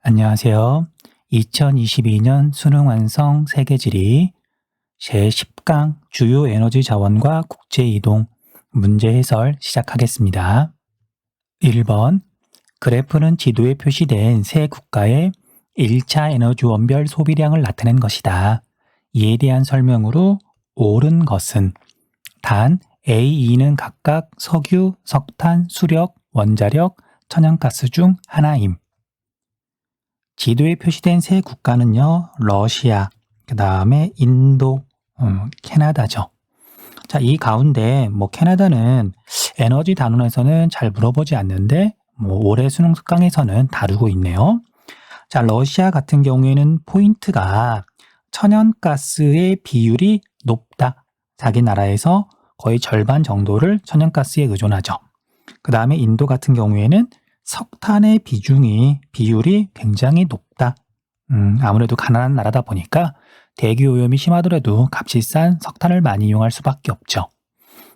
안녕하세요. 2022년 수능 완성 세계지리 제10강 주요 에너지 자원과 국제 이동 문제 해설 시작하겠습니다. 1번 그래프는 지도에 표시된 세 국가의 1차 에너지 원별 소비량을 나타낸 것이다. 이에 대한 설명으로 옳은 것은 단 A, E는 각각 석유, 석탄, 수력, 원자력, 천연가스 중 하나임. 지도에 표시된 세 국가는요, 러시아, 그 다음에 인도, 캐나다죠. 자, 이 가운데 캐나다는 에너지 단원에서는 잘 물어보지 않는데 올해 수능 특강에서는 다루고 있네요. 자, 러시아 같은 경우에는 포인트가 천연가스의 비율이 높다. 자기 나라에서 거의 절반 정도를 천연가스에 의존하죠. 그 다음에 인도 같은 경우에는 석탄의 비율이 굉장히 높다. 아무래도 가난한 나라다 보니까 대기 오염이 심하더라도 값이 싼 석탄을 많이 이용할 수밖에 없죠.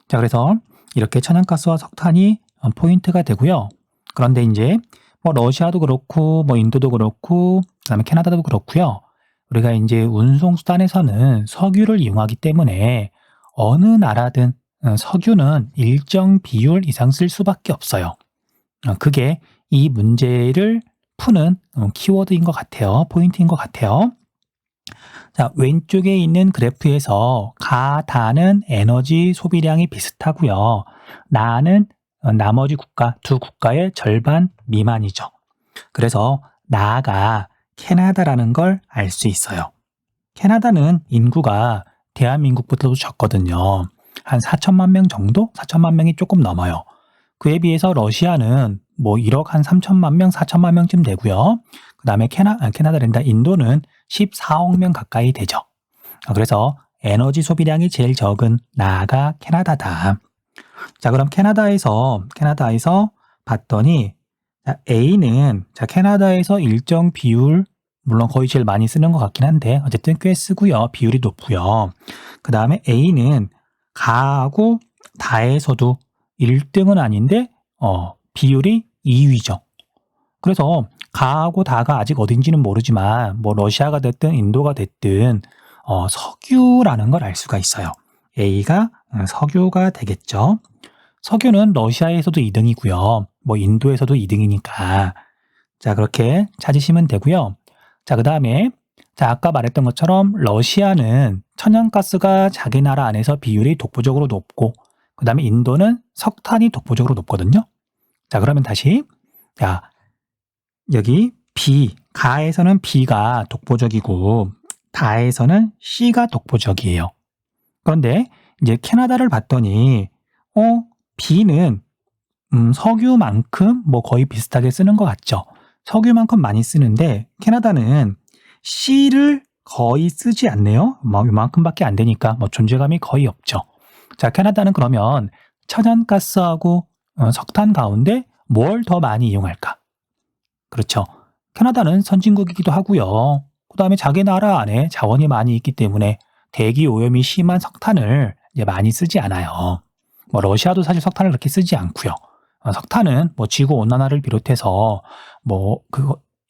자, 그래서 이렇게 천연가스와 석탄이 포인트가 되고요. 그런데 이제 러시아도 그렇고 인도도 그렇고 그다음에 캐나다도 그렇고요. 우리가 이제 운송수단에서는 석유를 이용하기 때문에 어느 나라든 석유는 일정 비율 이상 쓸 수밖에 없어요. 그게 이 문제를 푸는 키워드인 것 같아요. 포인트인 것 같아요. 자, 왼쪽에 있는 그래프에서 가다는 에너지 소비량이 비슷하고요. 나는 나머지 두 국가의 절반 미만이죠. 그래서 나가 캐나다라는 걸 알 수 있어요. 캐나다는 인구가 대한민국보다도 적거든요. 한 4천만 명 정도? 4천만 명이 조금 넘어요. 그에 비해서 러시아는 1억 한 3천만 명, 4천만 명쯤 되고요. 그 다음에 캐나다랜다 인도는 14억 명 가까이 되죠. 그래서 에너지 소비량이 제일 적은 나라가 캐나다다. 자, 그럼 캐나다에서 봤더니 A는 캐나다에서 일정 비율, 물론 거의 제일 많이 쓰는 것 같긴 한데 어쨌든 꽤 쓰고요. 비율이 높고요. 그 다음에 A는 가하고 다에서도 1등은 아닌데 비율이 2위죠. 그래서 가하고 다가 아직 어딘지는 모르지만 러시아가 됐든 인도가 됐든 석유라는 걸 알 수가 있어요. A가 석유가 되겠죠. 석유는 러시아에서도 2등이고요. 인도에서도 2등이니까 자, 그렇게 찾으시면 되고요. 자, 그 다음에 아까 말했던 것처럼 러시아는 천연가스가 자기 나라 안에서 비율이 독보적으로 높고 그 다음에 인도는 석탄이 독보적으로 높거든요. 자, 그러면 다시 여기 B, 가에서는 B가 독보적이고 다에서는 C가 독보적이에요. 그런데 이제 캐나다를 봤더니 B는 석유만큼 거의 비슷하게 쓰는 것 같죠. 석유만큼 많이 쓰는데 캐나다는 C를 거의 쓰지 않네요. 이만큼밖에 안 되니까 존재감이 거의 없죠. 자, 캐나다는 그러면 천연가스하고 석탄 가운데 뭘 더 많이 이용할까? 그렇죠. 캐나다는 선진국이기도 하고요. 그 다음에 자기 나라 안에 자원이 많이 있기 때문에 대기 오염이 심한 석탄을 이제 많이 쓰지 않아요. 러시아도 사실 석탄을 그렇게 쓰지 않고요. 석탄은 지구 온난화를 비롯해서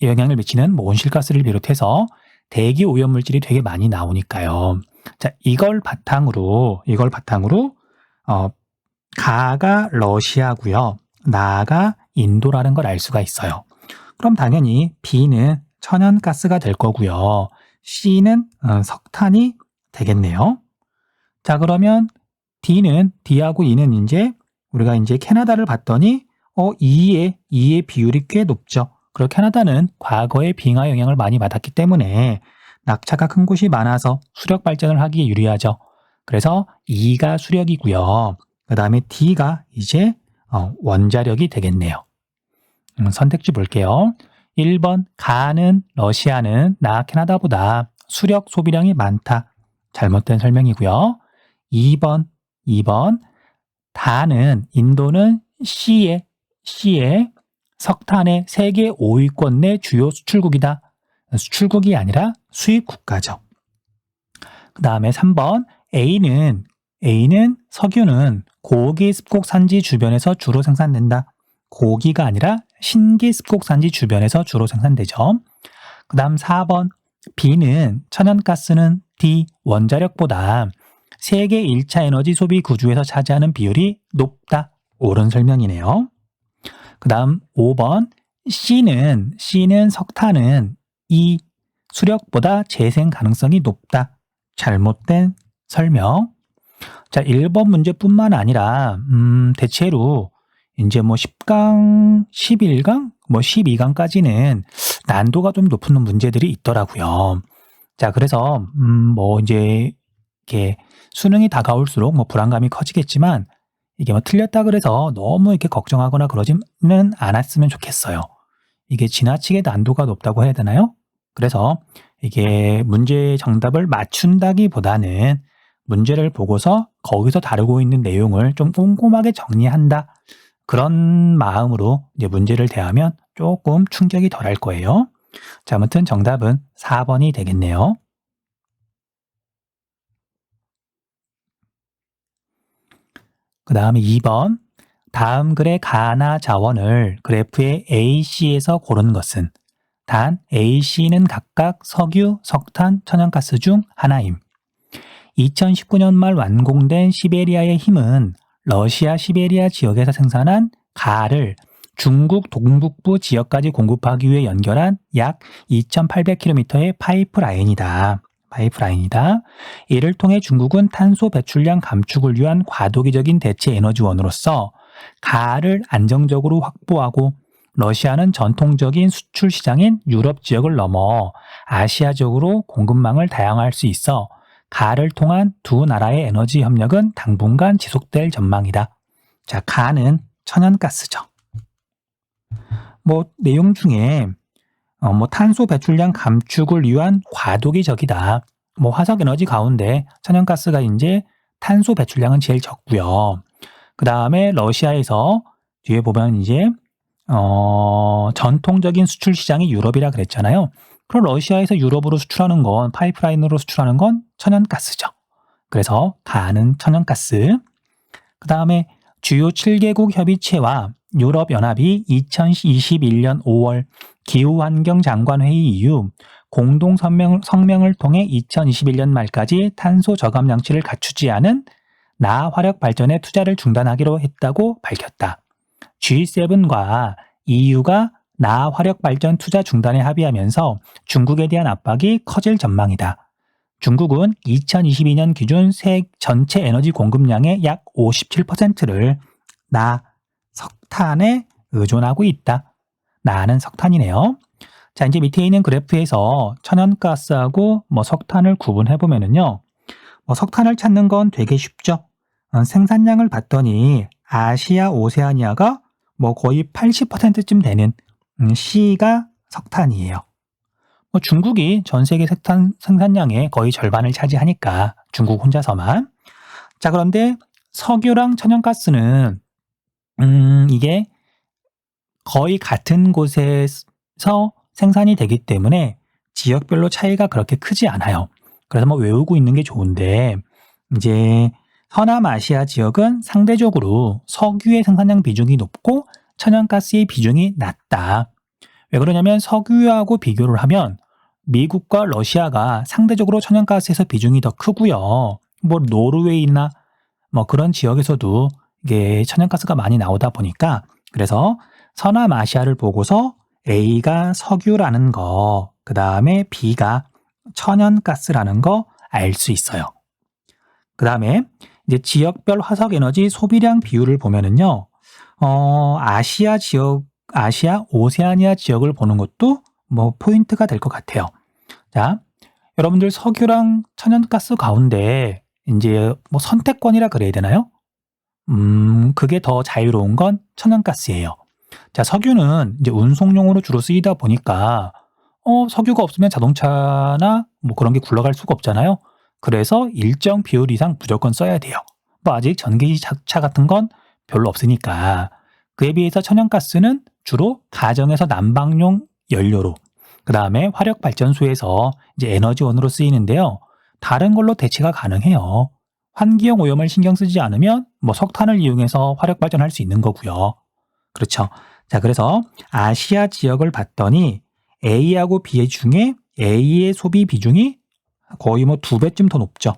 영향을 미치는 온실가스를 비롯해서 대기 오염 물질이 되게 많이 나오니까요. 자, 이걸 바탕으로 가가 러시아고요. 나가 인도라는 걸 알 수가 있어요. 그럼 당연히 B는 천연가스가 될 거고요. C는 석탄이 되겠네요. 자, 그러면 D하고 E는 우리가 캐나다를 봤더니 E의 비율이 꽤 높죠. 그리고 캐나다는 과거에 빙하 영향을 많이 받았기 때문에 낙차가 큰 곳이 많아서 수력 발전을 하기에 유리하죠. 그래서 E가 수력이고요. 그 다음에 D가 이제 원자력이 되겠네요. 선택지 볼게요. 1번 가는 러시아는 나 캐나다보다 수력 소비량이 많다. 잘못된 설명이고요. 2번 다는 인도는 C의 석탄의 세계 5위권 내 주요 수출국이다. 수출국이 아니라 수입 국가죠. 그 다음에 3번 A는 석유는 고기 습곡 산지 주변에서 주로 생산된다. 고기가 아니라 신기 습곡산지 주변에서 주로 생산되죠. 그 다음 4번 B는 천연가스는 D 원자력보다 세계 1차 에너지 소비 구조에서 차지하는 비율이 높다. 옳은 설명이네요. 그 다음 5번 C는 석탄은 이 수력보다 재생 가능성이 높다. 잘못된 설명. 자, 1번 문제뿐만 아니라 대체로 이제 뭐 10강, 11강, 뭐 12강까지는 난도가 좀 높은 문제들이 있더라고요. 자, 그래서 뭐 이제 이렇게 수능이 다가올수록 뭐 불안감이 커지겠지만 이게 뭐 틀렸다 그래서 너무 이렇게 걱정하거나 그러지는 않았으면 좋겠어요. 이게 지나치게 난도가 높다고 해야 되나요? 그래서 이게 문제 정답을 맞춘다기보다는 문제를 보고서 거기서 다루고 있는 내용을 좀 꼼꼼하게 정리한다. 그런 마음으로 이제 문제를 대하면 조금 충격이 덜할 거예요. 자, 아무튼 정답은 4번이 되겠네요. 그 다음에 2번. 다음 글의 가나 자원을 그래프의 AC에서 고른 것은 단 A, C는 각각 석유, 석탄, 천연가스 중 하나임. 2019년 말 완공된 시베리아의 힘은 러시아 시베리아 지역에서 생산한 가를 중국 동북부 지역까지 공급하기 위해 연결한 약 2,800km의 파이프라인이다. 이를 통해 중국은 탄소 배출량 감축을 위한 과도기적인 대체 에너지원으로서 가를 안정적으로 확보하고 러시아는 전통적인 수출 시장인 유럽 지역을 넘어 아시아적으로 공급망을 다양화할 수 있어 가를 통한 두 나라의 에너지 협력은 당분간 지속될 전망이다. 자, 가는 천연가스죠. 뭐 내용 중에 뭐 탄소 배출량 감축을 위한 과도기적이다. 뭐 화석 에너지 가운데 천연가스가 이제 탄소 배출량은 제일 적고요. 그 다음에 러시아에서 뒤에 보면 이제 전통적인 수출 시장이 유럽이라 그랬잖아요. 그럼 러시아에서 유럽으로 수출하는 건 파이프라인으로 수출하는 건 천연가스죠. 그래서 가는 천연가스. 그 다음에 주요 7개국 협의체와 유럽연합이 2021년 5월 기후환경장관회의 이후 공동 성명을 통해 2021년 말까지 탄소 저감 장치를 갖추지 않은 나화력 발전의 투자를 중단하기로 했다고 밝혔다. G7과 EU가 나화력 발전 투자 중단에 합의하면서 중국에 대한 압박이 커질 전망이다. 중국은 2022년 기준 전체 에너지 공급량의 약 57%를 석탄에 의존하고 있다. 나는 석탄이네요. 자, 이제 밑에 있는 그래프에서 천연가스하고 뭐 석탄을 구분해 보면은요. 뭐 석탄을 찾는 건 되게 쉽죠. 생산량을 봤더니 아시아 오세아니아가 뭐 거의 80%쯤 되는 C가 석탄이에요. 뭐 중국이 전 세계 석탄 생산량의 거의 절반을 차지하니까 중국 혼자서만. 자, 그런데 석유랑 천연가스는 이게 거의 같은 곳에서 생산이 되기 때문에 지역별로 차이가 그렇게 크지 않아요. 그래서 뭐 외우고 있는 게 좋은데 이제 서남아시아 지역은 상대적으로 석유의 생산량 비중이 높고 천연가스의 비중이 낮다. 왜 그러냐면 석유하고 비교를 하면 미국과 러시아가 상대적으로 천연가스에서 비중이 더 크고요. 뭐 노르웨이나 뭐 그런 지역에서도 이게 천연가스가 많이 나오다 보니까 그래서 서남아시아를 보고서 A가 석유라는 거, 그 다음에 B가 천연가스라는 거 알 수 있어요. 그 다음에 이제 지역별 화석에너지 소비량 비율을 보면은요, 아시아 오세아니아 지역을 보는 것도 뭐 포인트가 될 것 같아요. 자, 여러분들 석유랑 천연가스 가운데 이제 뭐 선택권이라 그래야 되나요? 그게 더 자유로운 건 천연가스예요. 자, 석유는 이제 운송용으로 주로 쓰이다 보니까 석유가 없으면 자동차나 뭐 그런 게 굴러갈 수가 없잖아요. 그래서 일정 비율 이상 무조건 써야 돼요. 뭐 아직 전기차 같은 건 별로 없으니까. 그에 비해서 천연가스는 주로 가정에서 난방용 연료로, 그 다음에 화력발전소에서 이제 에너지원으로 쓰이는데요. 다른 걸로 대체가 가능해요. 환기용 오염을 신경 쓰지 않으면 뭐 석탄을 이용해서 화력발전할 수 있는 거고요. 그렇죠. 자, 그래서 아시아 지역을 봤더니 A하고 B 중에 A의 소비 비중이 거의 뭐 2배쯤 더 높죠.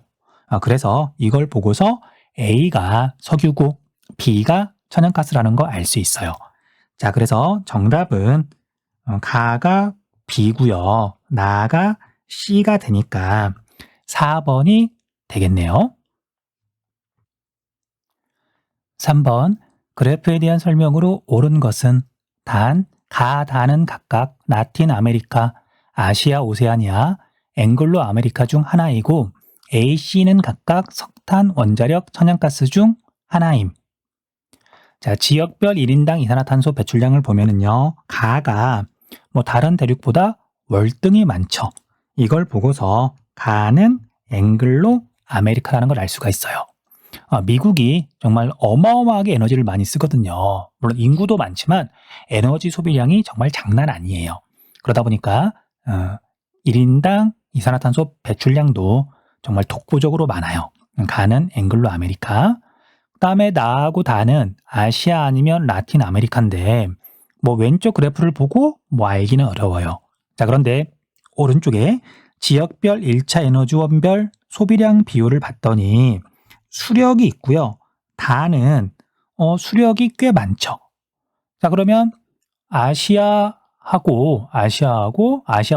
그래서 이걸 보고서 A가 석유고 B가 천연가스라는 거 알 수 있어요. 자, 그래서 정답은 가가 B고요. 나가 C가 되니까 4번이 되겠네요. 3번 그래프에 대한 설명으로 옳은 것은 단, 가, 다는 각각 라틴 아메리카, 아시아 오세아니아, 앵글로 아메리카 중 하나이고 A, C는 각각 석탄, 원자력, 천연가스 중 하나임. 자, 지역별 1인당 이산화탄소 배출량을 보면은요, 가가 뭐 다른 대륙보다 월등히 많죠. 이걸 보고서 가는 앵글로 아메리카라는 걸 알 수가 있어요. 미국이 정말 어마어마하게 에너지를 많이 쓰거든요. 물론 인구도 많지만 에너지 소비량이 정말 장난 아니에요. 그러다 보니까 1인당 이산화탄소 배출량도 정말 독보적으로 많아요. 가는 앵글로 아메리카. 그 다음에 나하고 다는 아시아 아니면 라틴 아메리카인데 뭐 왼쪽 그래프를 보고 뭐 알기는 어려워요. 자, 그런데 오른쪽에 지역별 1차 에너지원별 소비량 비율을 봤더니 수력이 있고요. 다는 수력이 꽤 많죠. 자, 그러면 아시아하고 아시아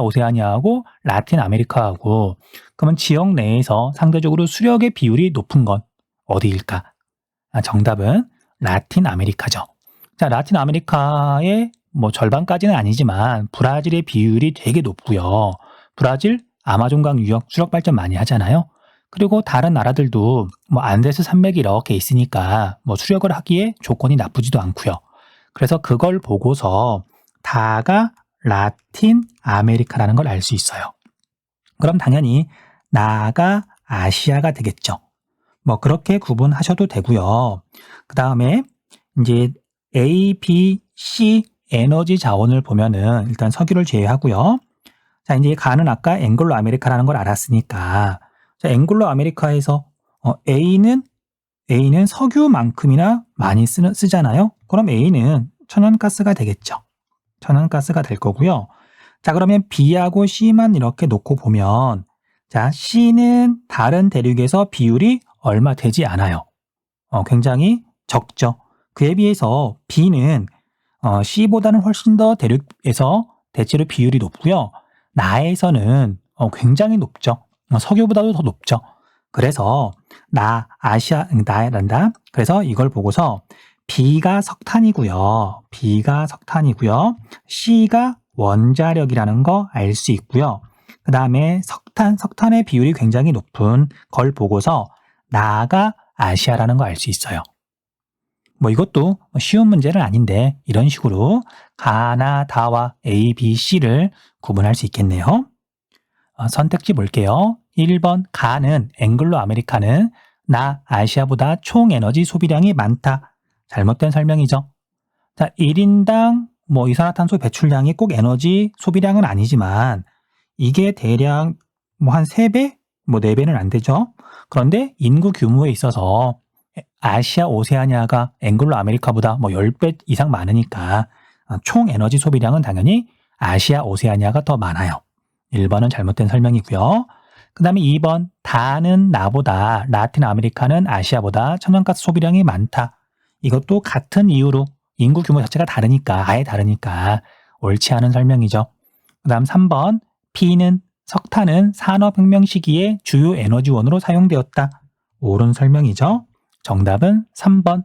오세아니아하고 라틴 아메리카하고 그러면 지역 내에서 상대적으로 수력의 비율이 높은 건 어디일까? 정답은 라틴 아메리카죠. 자, 라틴 아메리카의 뭐 절반까지는 아니지만 브라질의 비율이 되게 높고요. 브라질 아마존강 유역 수력 발전 많이 하잖아요. 그리고 다른 나라들도 뭐 안데스 산맥이 이렇게 있으니까 뭐 수력을 하기에 조건이 나쁘지도 않고요. 그래서 그걸 보고서 다가 라틴 아메리카라는 걸 알 수 있어요. 그럼 당연히 나가 아시아가 되겠죠. 뭐 그렇게 구분하셔도 되고요. 그 다음에 이제 A, B, C 에너지 자원을 보면은 일단 석유를 제외하고요. 자, 이제 가는 아까 앵글로 아메리카라는 걸 알았으니까 자, 앵글로 아메리카에서 A는 석유만큼이나 많이 쓰잖아요. 그럼 A는 천연가스가 되겠죠. 천연가스가 될 거고요. 자, 그러면 B하고 C만 이렇게 놓고 보면 자, C는 다른 대륙에서 비율이 얼마 되지 않아요. 굉장히 적죠. 그에 비해서 B는 C보다는 훨씬 더 대륙에서 대체로 비율이 높고요. 나에서는 굉장히 높죠. 석유보다도 더 높죠. 그래서 나란다. 그래서 이걸 보고서 B가 석탄이고요. B가 석탄이고요. C가 원자력이라는 거 알 수 있고요. 그 다음에 석탄의 비율이 굉장히 높은 걸 보고서 나가 아시아라는 거 알 수 있어요. 뭐 이것도 쉬운 문제는 아닌데 이런 식으로 가나 다와 A, B, C를 구분할 수 있겠네요. 선택지 볼게요. 1번 가는 앵글로 아메리카는 나 아시아보다 총 에너지 소비량이 많다. 잘못된 설명이죠. 자, 1인당 뭐 이산화탄소 배출량이 꼭 에너지 소비량은 아니지만 이게 대략 뭐 한 3배? 뭐 4배는 안 되죠. 그런데 인구 규모에 있어서 아시아 오세아니아가 앵글로 아메리카보다 뭐 10배 이상 많으니까 총 에너지 소비량은 당연히 아시아 오세아니아가 더 많아요. 1번은 잘못된 설명이고요. 그 다음에 2번 다는 나보다 라틴 아메리카는 아시아보다 천연가스 소비량이 많다. 이것도 같은 이유로 인구 규모 자체가 다르니까 아예 다르니까 옳지 않은 설명이죠. 그 다음 3번 B는 석탄은 산업혁명 시기에 주요 에너지원으로 사용되었다. 옳은 설명이죠. 정답은 3번.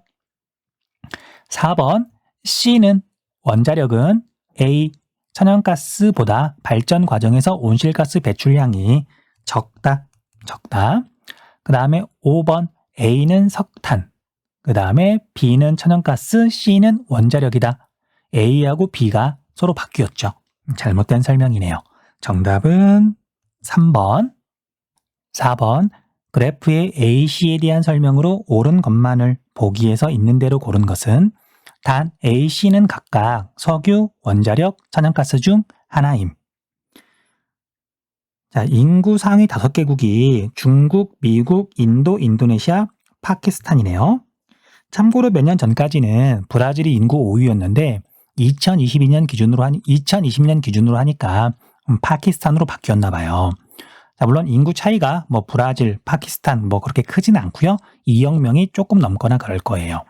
4번 C는 원자력은 A 천연가스보다 발전 과정에서 온실가스 배출량이 적다. 그 다음에 5번 A는 석탄, 그 다음에 B는 천연가스, C는 원자력이다. A하고 B가 서로 바뀌었죠. 잘못된 설명이네요. 정답은 3번. 4번 그래프의 A, C에 대한 설명으로 옳은 것만을 보기에서 있는 대로 고른 것은 단 A, C는 각각 석유, 원자력, 천연가스 중 하나임. 자, 인구 상위 5개국이 중국, 미국, 인도, 인도네시아, 파키스탄이네요. 참고로 몇 년 전까지는 브라질이 인구 5위였는데 2020년 기준으로 하니까 파키스탄으로 바뀌었나 봐요. 자, 물론 인구 차이가 뭐 브라질, 파키스탄 뭐 그렇게 크진 않고요. 2억 명이 조금 넘거나 그럴 거예요.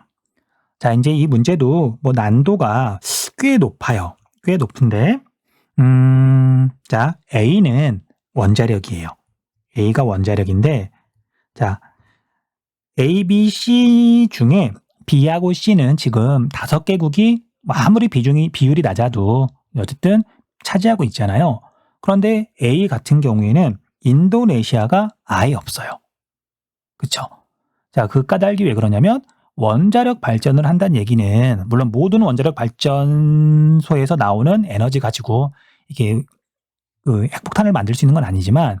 자, 이제 이 문제도 뭐 난도가 꽤 높아요. 꽤 높은데, 자, A는 원자력이에요. A가 원자력인데, 자, A, B, C 중에 B하고 C는 지금 5개국이 아무리 비율이 낮아도 어쨌든 차지하고 있잖아요. 그런데 A 같은 경우에는 인도네시아가 아예 없어요. 그쵸? 자, 그 까닭이 왜 그러냐면 원자력 발전을 한다는 얘기는 물론 모든 원자력 발전소에서 나오는 에너지 가지고 이게 그 핵폭탄을 만들 수 있는 건 아니지만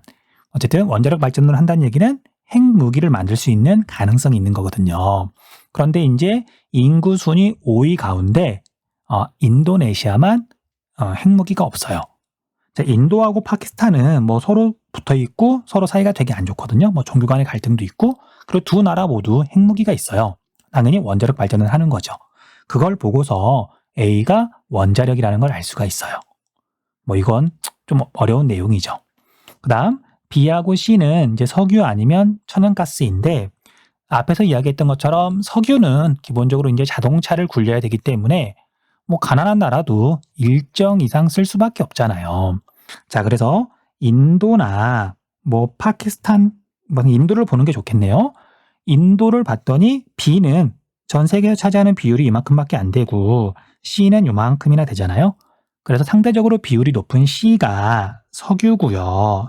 어쨌든 원자력 발전을 한다는 얘기는 핵무기를 만들 수 있는 가능성이 있는 거거든요. 그런데 이제 인구 순위 5위 가운데 인도네시아만 핵무기가 없어요. 자, 인도하고 파키스탄은 뭐 서로 붙어 있고 서로 사이가 되게 안 좋거든요. 뭐 종교 간의 갈등도 있고 그리고 두 나라 모두 핵무기가 있어요. 당연히 원자력 발전을 하는 거죠. 그걸 보고서 A가 원자력이라는 걸 알 수가 있어요. 뭐 이건 좀 어려운 내용이죠. 그다음 B하고 C는 이제 석유 아니면 천연가스인데 앞에서 이야기했던 것처럼 석유는 기본적으로 이제 자동차를 굴려야 되기 때문에 뭐 가난한 나라도 일정 이상 쓸 수밖에 없잖아요. 자, 그래서 인도나 뭐 파키스탄, 뭐 인도를 보는 게 좋겠네요. 인도를 봤더니 B는 전 세계에서 차지하는 비율이 이만큼밖에 안 되고 C는 요만큼이나 되잖아요. 그래서 상대적으로 비율이 높은 C가 석유고요.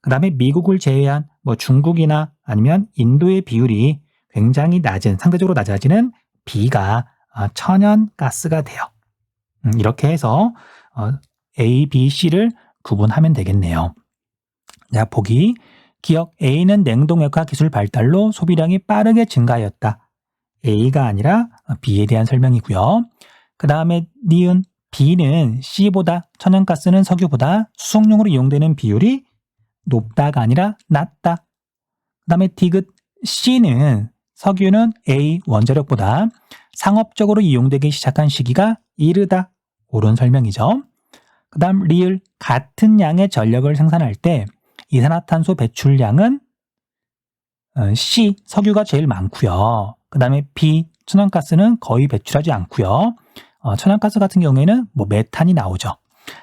그 다음에 미국을 제외한 뭐 중국이나 아니면 인도의 비율이 굉장히 상대적으로 낮아지는 B가 천연가스가 돼요. 이렇게 해서 A, B, C를 구분하면 되겠네요. 자, 보기. 기억 A는 냉동역학 기술 발달로 소비량이 빠르게 증가하였다. A가 아니라 B에 대한 설명이고요. 그 다음에 니은 B는 C보다 천연가스는 석유보다 수송용으로 이용되는 비율이 높다가 아니라 낮다. 그 다음에 디귿 C는 석유는 A 원자력보다 상업적으로 이용되기 시작한 시기가 이르다. 옳은 설명이죠. 그 다음 리을 같은 양의 전력을 생산할 때 이산화탄소 배출량은 C 석유가 제일 많고요. 그 다음에 B 천연가스는 거의 배출하지 않고요. 천연가스 같은 경우에는 뭐 메탄이 나오죠.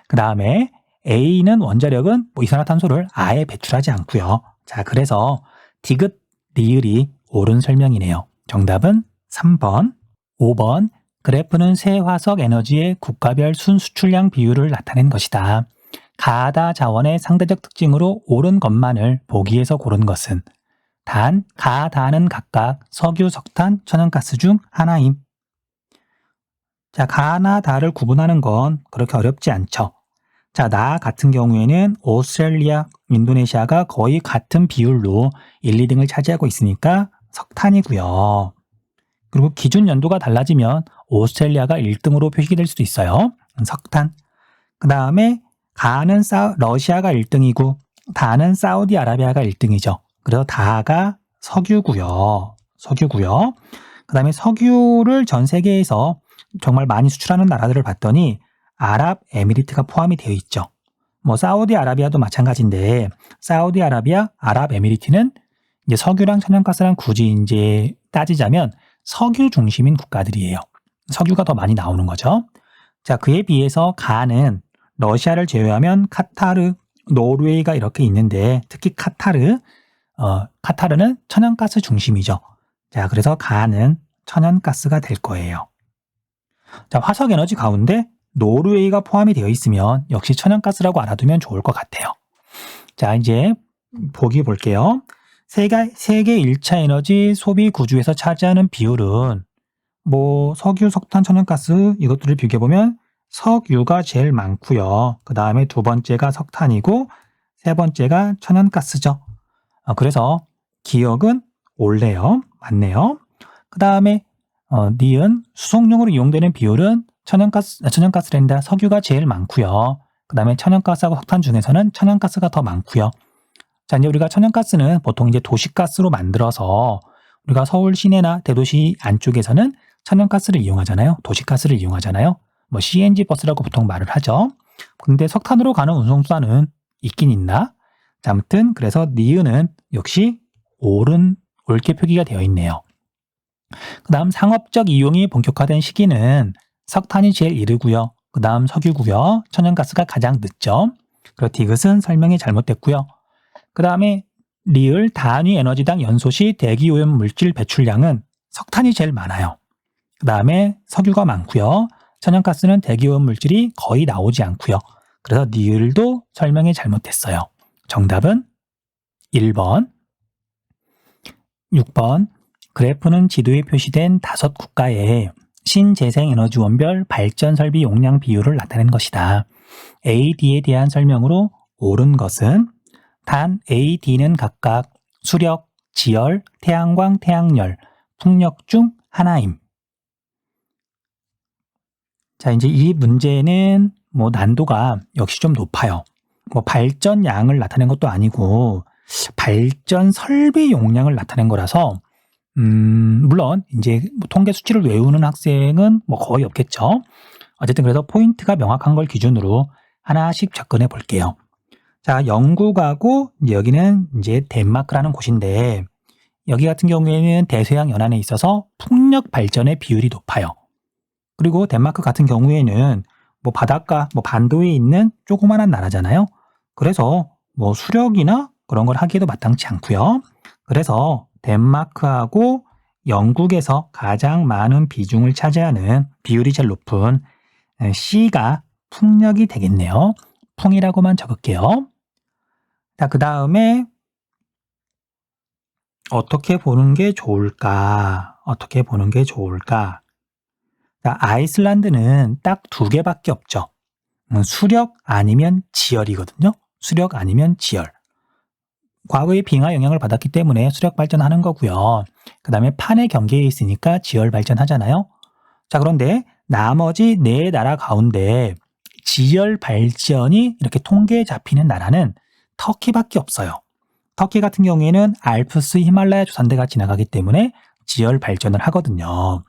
그 다음에 A는 원자력은 뭐 이산화탄소를 아예 배출하지 않고요. 자, 그래서 디귿 리을이 옳은 설명이네요. 정답은 3번. 5번 그래프는 새 화석 에너지의 국가별 순수출량 비율을 나타낸 것이다. 가다 자원의 상대적 특징으로 옳은 것만을 보기에서 고른 것은 단, 가, 다는 각각 석유, 석탄, 천연가스 중 하나임. 자, 가나 다를 구분하는 건 그렇게 어렵지 않죠. 자, 나 같은 경우에는 오스트레일리아, 인도네시아가 거의 같은 비율로 1, 2등을 차지하고 있으니까 석탄이고요. 그리고 기준 연도가 달라지면 오스트레일리아가 1등으로 표시될 수도 있어요. 석탄. 그 다음에 가는 러시아가 1등이고 다는 사우디아라비아가 1등이죠. 그래서 다가 석유고요. 그 다음에 석유를 전 세계에서 정말 많이 수출하는 나라들을 봤더니 아랍에미리트가 포함이 되어 있죠. 뭐 사우디아라비아도 마찬가지인데 사우디아라비아, 아랍에미리트는 이제 석유랑 천연가스랑 굳이 이제 따지자면 석유 중심인 국가들이에요. 석유가 더 많이 나오는 거죠. 자, 그에 비해서 가는 러시아를 제외하면 카타르, 노르웨이가 이렇게 있는데 특히 카타르는 천연가스 중심이죠. 자, 그래서 가는 천연가스가 될 거예요. 자, 화석에너지 가운데 노르웨이가 포함이 되어 있으면 역시 천연가스라고 알아두면 좋을 것 같아요. 자, 이제 보기 볼게요. 세계 1차 에너지 소비 구조에서 차지하는 비율은 뭐 석유, 석탄, 천연가스 이것들을 비교해보면 석유가 제일 많고요. 그 다음에 두 번째가 석탄이고 세 번째가 천연가스죠. 그래서 기억은 옳네요. 맞네요. 그 다음에 니은 수송용으로 이용되는 비율은 천연가스랜다. 석유가 제일 많고요. 그 다음에 천연가스하고 석탄 중에서는 천연가스가 더 많고요. 자, 이제 우리가 천연가스는 보통 이제 도시가스로 만들어서 우리가 서울 시내나 대도시 안쪽에서는 천연가스를 이용하잖아요. 도시가스를 이용하잖아요. 뭐 CNG 버스라고 보통 말을 하죠. 근데 석탄으로 가는 운송수단은 있긴 있나? 자, 아무튼 그래서 니은은 역시 옳게 표기가 되어 있네요. 그 다음 상업적 이용이 본격화된 시기는 석탄이 제일 이르고요. 그 다음 석유고요. 천연가스가 가장 늦죠. 그리고 디귿은 설명이 잘못됐고요. 그 다음에 리을 단위 에너지당 연소시 대기오염 물질 배출량은 석탄이 제일 많아요. 그 다음에 석유가 많고요. 천연가스는 대기오염 물질이 거의 나오지 않고요. 그래서 니을도 설명이 잘못됐어요. 정답은 1번. 6번. 그래프는 지도에 표시된 5국가의 신재생에너지원별 발전 설비 용량 비율을 나타낸 것이다. A, D에 대한 설명으로 옳은 것은 단 A, D는 각각 수력, 지열, 태양광, 태양열, 풍력 중 하나임. 자, 이제 이 문제는 난도가 역시 좀 높아요. 발전량을 나타낸 것도 아니고 발전 설비 용량을 나타낸 거라서 물론 이제 통계 수치를 외우는 학생은 거의 없겠죠. 어쨌든 그래서 포인트가 명확한 걸 기준으로 하나씩 접근해 볼게요. 자, 영국하고 여기는 이제 덴마크라는 곳인데 여기 같은 경우에는 대서양 연안에 있어서 풍력 발전의 비율이 높아요. 그리고 덴마크 같은 경우에는 바닷가, 반도에 있는 조그만한 나라잖아요. 그래서 수력이나 그런 걸 하기에도 마땅치 않고요. 그래서 덴마크하고 영국에서 가장 많은 비중을 차지하는 비율이 제일 높은 C가 풍력이 되겠네요. 풍이라고만 적을게요. 자, 그 다음에 어떻게 보는 게 좋을까? 자, 아이슬란드는 딱 2개밖에 없죠. 수력 아니면 지열이거든요. 수력 아니면 지열. 과거에 빙하 영향을 받았기 때문에 수력 발전하는 거고요. 그 다음에 판의 경계에 있으니까 지열 발전하잖아요. 자, 그런데 나머지 4나라 가운데 지열 발전이 이렇게 통계에 잡히는 나라는 터키밖에 없어요. 터키 같은 경우에는 알프스 히말라야 조산대가 지나가기 때문에 지열 발전을 하거든요.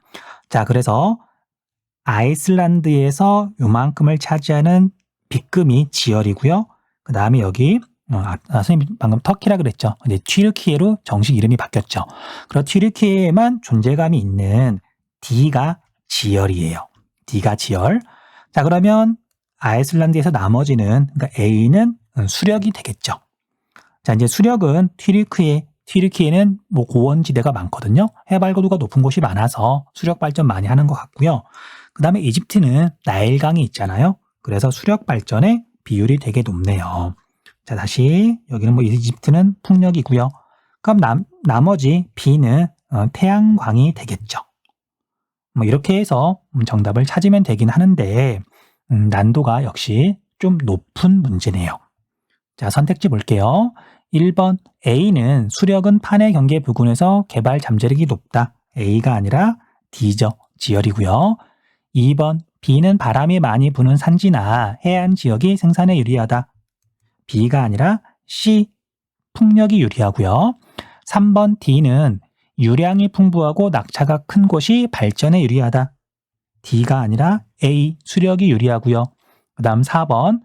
자, 그래서 아이슬란드에서 요만큼을 차지하는 빗금이 지열이고요. 그 다음에 여기 선생님 방금 터키라 그랬죠. 이제 튀르키예로 정식 이름이 바뀌었죠. 그리고 튀르키예에만 존재감이 있는 D가 지열이에요. D가 지열. 자, 그러면 아이슬란드에서 나머지는 그러니까 A는 수력이 되겠죠. 자, 이제 수력은 튀르키예는 고원지대가 많거든요. 해발고도가 높은 곳이 많아서 수력 발전 많이 하는 것 같고요. 그 다음에 이집트는 나일강이 있잖아요. 그래서 수력 발전의 비율이 되게 높네요. 자, 다시 여기는 이집트는 풍력이고요. 그럼 나머지 B는 태양광이 되겠죠. 이렇게 해서 정답을 찾으면 되긴 하는데 난도가 역시 좀 높은 문제네요. 자, 선택지 볼게요. 1번 A는 수력은 판의 경계 부근에서 개발 잠재력이 높다. A가 아니라 D죠. 지열이고요. 2번 B는 바람이 많이 부는 산지나 해안 지역이 생산에 유리하다. B가 아니라 C, 풍력이 유리하고요. 3번 D는 유량이 풍부하고 낙차가 큰 곳이 발전에 유리하다. D가 아니라 A, 수력이 유리하고요. 그 다음 4번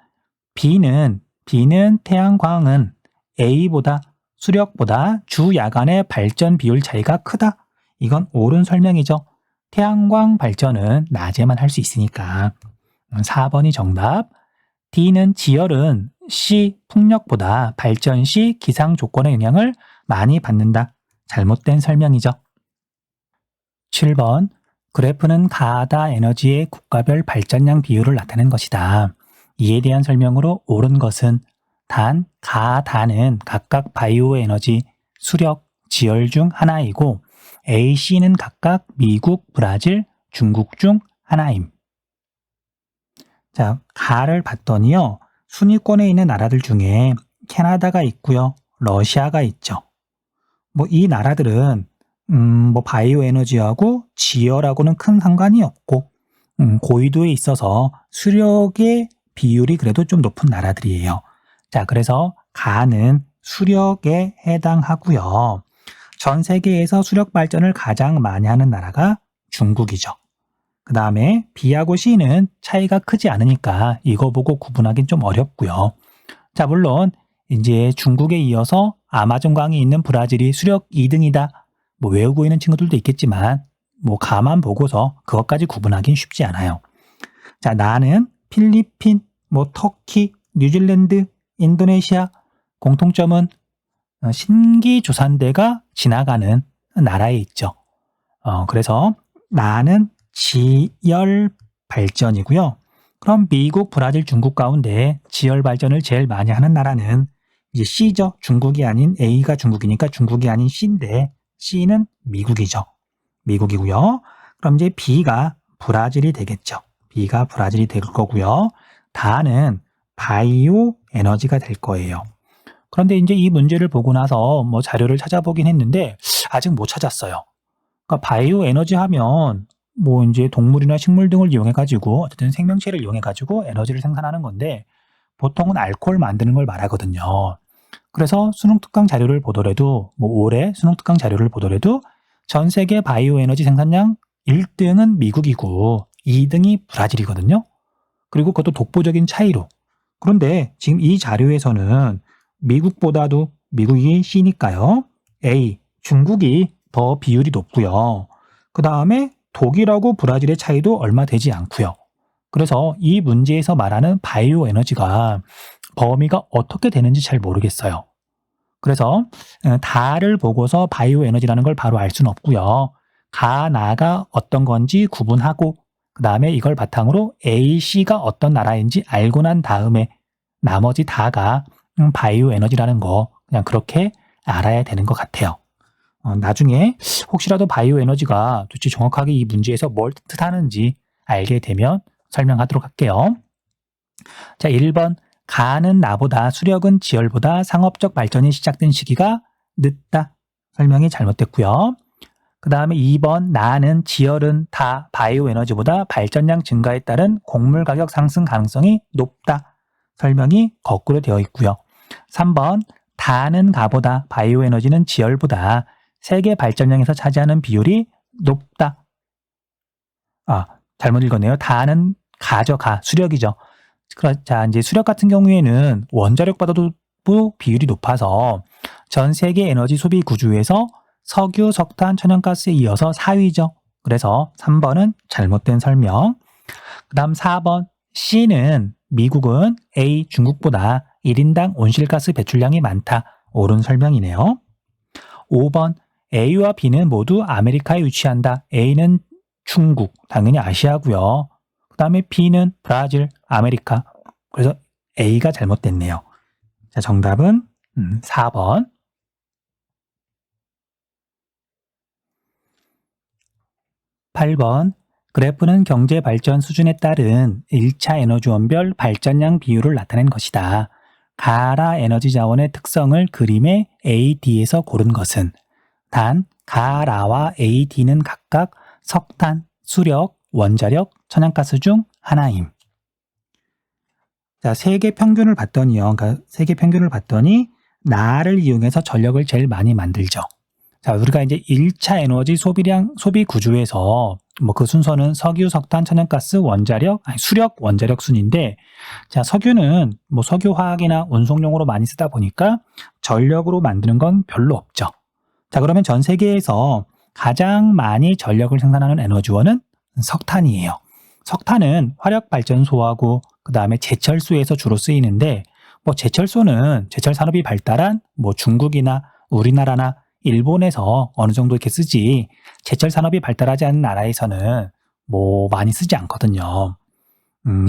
B는 태양광은 A보다 수력보다 주 야간의 발전 비율 차이가 크다. 이건 옳은 설명이죠. 태양광 발전은 낮에만 할 수 있으니까 4번이 정답. D는 지열은 C, 풍력보다 발전 시 기상 조건의 영향을 많이 받는다. 잘못된 설명이죠. 7번 그래프는 가다 에너지의 국가별 발전량 비율을 나타낸 것이다. 이에 대한 설명으로 옳은 것은 단, 가다는 각각 바이오 에너지, 수력, 지열 중 하나이고 A, C는 각각 미국, 브라질, 중국 중 하나임. 자, 가를 봤더니요. 순위권에 있는 나라들 중에 캐나다가 있고요. 러시아가 있죠. 이 나라들은 바이오 에너지하고 지열하고는 큰 상관이 없고 고위도에 있어서 수력의 비율이 그래도 좀 높은 나라들이에요. 자, 그래서 가는 수력에 해당하고요. 전 세계에서 수력 발전을 가장 많이 하는 나라가 중국이죠. 그 다음에 B하고 C는 차이가 크지 않으니까 이거 보고 구분하긴 좀 어렵고요. 자, 물론 이제 중국에 이어서 아마존강이 있는 브라질이 수력 2등이다. 뭐 외우고 있는 친구들도 있겠지만 뭐 가만 보고서 그것까지 구분하긴 쉽지 않아요. 자, 나는 필리핀, 뭐 터키, 뉴질랜드, 인도네시아 공통점은 신기조산대가 지나가는 나라에 있죠. 그래서 나는 지열 발전이고요. 그럼 미국, 브라질, 중국 가운데 지열 발전을 제일 많이 하는 나라는 이제 C죠. 중국이 아닌 A가 중국이니까 중국이 아닌 C인데 C는 미국이죠. 미국이고요. 그럼 이제 B가 브라질이 되겠죠. B가 브라질이 될 거고요. 다는 바이오 에너지가 될 거예요. 그런데 이제 이 문제를 보고 나서 뭐 자료를 찾아보긴 했는데 아직 못 찾았어요. 그러니까 바이오 에너지 하면 뭐 이제 동물이나 식물 등을 이용해 가지고 어쨌든 생명체를 이용해 가지고 에너지를 생산하는 건데 보통은 알코올 만드는 걸 말하거든요. 그래서 수능 특강 자료를 보더라도 뭐 올해 수능 특강 자료를 보더라도 전 세계 바이오 에너지 생산량 1등은 미국이고 2등이 브라질이거든요. 그리고 그것도 독보적인 차이로. 그런데 지금 이 자료에서는 미국보다도 미국이 C니까요. A, 중국이 더 비율이 높고요. 그 다음에 독일하고 브라질의 차이도 얼마 되지 않고요. 그래서 이 문제에서 말하는 바이오 에너지가 범위가 어떻게 되는지 잘 모르겠어요. 그래서 다를 보고서 바이오 에너지라는 걸 바로 알 수는 없고요. 나가 어떤 건지 구분하고 그 다음에 이걸 바탕으로 A, C가 어떤 나라인지 알고 난 다음에 나머지 다가 바이오 에너지라는 거 그냥 그렇게 알아야 되는 것 같아요. 나중에 혹시라도 바이오 에너지가 도대체 정확하게 이 문제에서 뭘 뜻하는지 알게 되면 설명하도록 할게요. 자, 1번 가는 나보다 수력은 지열보다 상업적 발전이 시작된 시기가 늦다. 설명이 잘못됐고요. 그 다음에 2번 나는 지열은 다 바이오 에너지보다 발전량 증가에 따른 곡물 가격 상승 가능성이 높다. 설명이 거꾸로 되어 있고요. 3번 다는 가보다 바이오 에너지는 지열보다 세계 발전량에서 차지하는 비율이 높다. 잘못 읽었네요. 다는 가죠. 수력이죠. 자, 이제 수력 같은 경우에는 원자력보다도 비율이 높아서 전 세계 에너지 소비 구조에서 석유, 석탄, 천연가스에 이어서 4위죠. 그래서 3번은 잘못된 설명. 그 다음 4번 C는 미국은 A, 중국보다 1인당 온실가스 배출량이 많다. 옳은 설명이네요. 5번 A와 B는 모두 아메리카에 위치한다. A는 중국, 당연히 아시아고요. 그 다음에 B는 브라질, 아메리카. 그래서 A가 잘못됐네요. 자, 정답은 4번. 8번 그래프는 경제 발전 수준에 따른 1차 에너지원별 발전량 비율을 나타낸 것이다. 가라 에너지 자원의 특성을 그림의 A, D에서 고른 것은 단, 가라와 A, D는 각각 석탄, 수력, 원자력, 천연가스 중 하나임. 자, 세계 평균을 봤더니요. 그러니까 세계 평균을 봤더니 나를 이용해서 전력을 제일 많이 만들죠. 자, 우리가 이제 1차 에너지 소비 구조에서 뭐 그 순서는 석유, 석탄, 천연가스, 수력, 원자력 순인데, 자, 석유는 뭐 석유화학이나 운송용으로 많이 쓰다 보니까 전력으로 만드는 건 별로 없죠. 자, 그러면 전 세계에서 가장 많이 전력을 생산하는 에너지원은 석탄이에요. 석탄은 화력발전소하고 그 다음에 제철소에서 주로 쓰이는데, 뭐 제철소는 제철 산업이 발달한 뭐 중국이나 우리나라나 일본에서 어느 정도 이렇게 쓰지 제철 산업이 발달하지 않은 나라에서는 뭐 많이 쓰지 않거든요.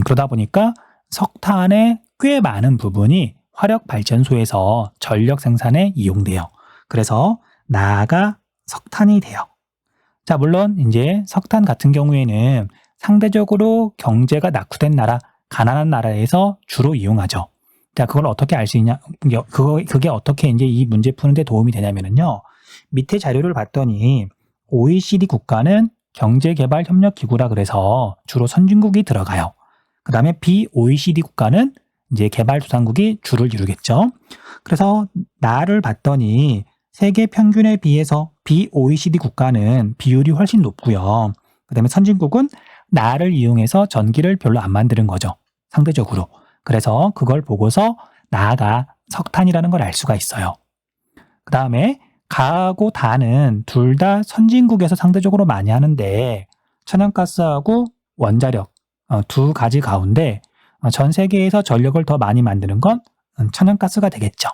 그러다 보니까 석탄의 꽤 많은 부분이 화력발전소에서 전력 생산에 이용돼요. 그래서 나가 석탄이 돼요. 자, 물론 이제 석탄 같은 경우에는 상대적으로 경제가 낙후된 나라, 가난한 나라에서 주로 이용하죠. 자, 그걸 어떻게 알 수 있냐? 그게 어떻게 이제 이 문제 푸는데 도움이 되냐면요. 밑에 자료를 봤더니 OECD 국가는 경제개발협력기구라 그래서 주로 선진국이 들어가요. 그 다음에 BOECD 국가는 이제 개발도상국이 주를 이루겠죠. 그래서 나를 봤더니 세계 평균에 비해서 BOECD 국가는 비율이 훨씬 높고요. 그다음에 선진국은 나를 이용해서 전기를 별로 안 만드는 거죠. 상대적으로. 그래서 그걸 보고서 나가 석탄이라는 걸 알 수가 있어요. 그다음에 가하고 다는 둘 다 선진국에서 상대적으로 많이 하는데 천연가스하고 원자력 두 가지 가운데 전 세계에서 전력을 더 많이 만드는 건 천연가스가 되겠죠.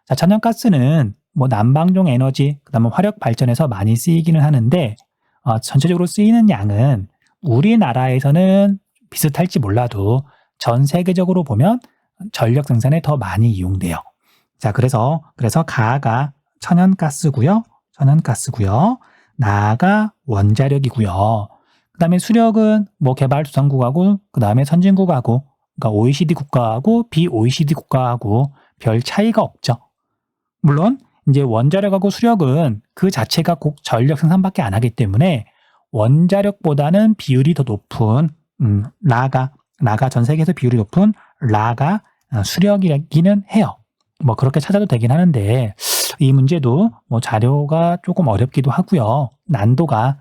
자, 천연가스는 뭐 난방용 에너지, 그다음에 화력 발전에서 많이 쓰이기는 하는데 전체적으로 쓰이는 양은 우리나라에서는 비슷할지 몰라도 전 세계적으로 보면 전력 생산에 더 많이 이용돼요. 자, 그래서 가가 천연가스고요. 나가 원자력이고요. 그다음에 수력은 뭐 개발도상국하고 그다음에 선진국하고 그러니까 OECD 국가하고 비OECD 국가하고 별 차이가 없죠. 물론 이제 원자력하고 수력은 그 자체가 꼭 전력 생산밖에 안 하기 때문에 원자력보다는 비율이 더 높은 라가 전 세계에서 비율이 높은 라가 수력이기는 해요. 뭐 그렇게 찾아도 되긴 하는데 이 문제도 뭐 자료가 조금 어렵기도 하고요. 난도가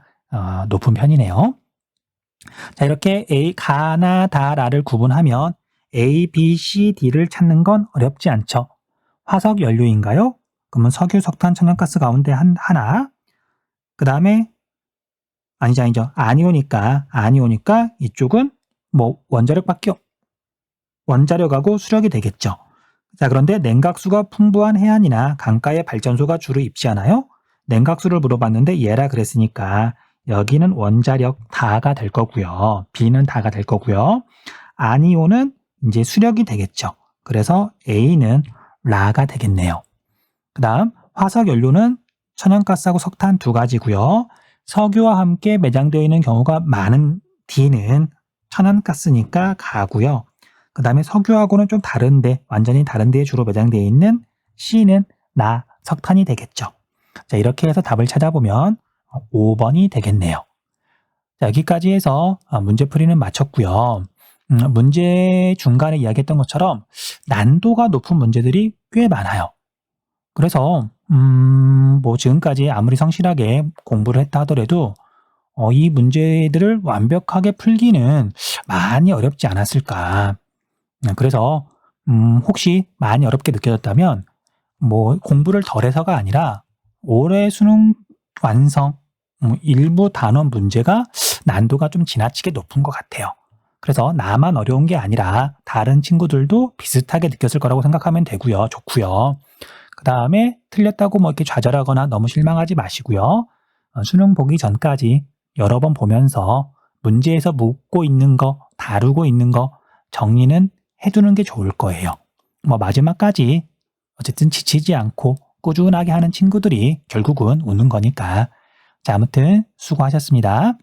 높은 편이네요. 자, 이렇게 가나 다라를 구분하면 A, B, C, D를 찾는 건 어렵지 않죠. 화석 연료인가요? 그러면 석유, 석탄, 천연가스 가운데 하나. 그 다음에 아니죠. 아니오니까 이쪽은 뭐 원자력하고 수력이 되겠죠. 자, 그런데 냉각수가 풍부한 해안이나 강가의 발전소가 주로 입지하나요? 냉각수를 물어봤는데 얘라 그랬으니까 여기는 원자력 다가 될 거고요. B는 다가 될 거고요. 아니오는 이제 수력이 되겠죠. 그래서 A는 라가 되겠네요. 그 다음 화석 연료는 천연가스하고 석탄 두 가지고요. 석유와 함께 매장되어 있는 경우가 많은 D는 천연가스니까 가고요. 그 다음에 석유하고는 좀 다른데 완전히 다른 데에 주로 매장되어 있는 C는 석탄이 되겠죠. 자, 이렇게 해서 답을 찾아보면 5번이 되겠네요. 자, 여기까지 해서 문제풀이는 마쳤고요. 문제 중간에 이야기했던 것처럼 난도가 높은 문제들이 꽤 많아요. 그래서 뭐 지금까지 아무리 성실하게 공부를 했다 하더라도 이 문제들을 완벽하게 풀기는 많이 어렵지 않았을까. 그래서 혹시 많이 어렵게 느껴졌다면 뭐 공부를 덜 해서가 아니라 올해 수능 완성 일부 단원 문제가 난도가 좀 지나치게 높은 것 같아요. 그래서 나만 어려운 게 아니라 다른 친구들도 비슷하게 느꼈을 거라고 생각하면 되고요. 좋고요. 그 다음에 틀렸다고 뭐 이렇게 좌절하거나 너무 실망하지 마시고요. 수능 보기 전까지 여러 번 보면서 문제에서 묻고 있는 거, 다루고 있는 거 정리는 해두는 게 좋을 거예요. 뭐 마지막까지 어쨌든 지치지 않고 꾸준하게 하는 친구들이 결국은 웃는 거니까. 자, 아무튼 수고하셨습니다.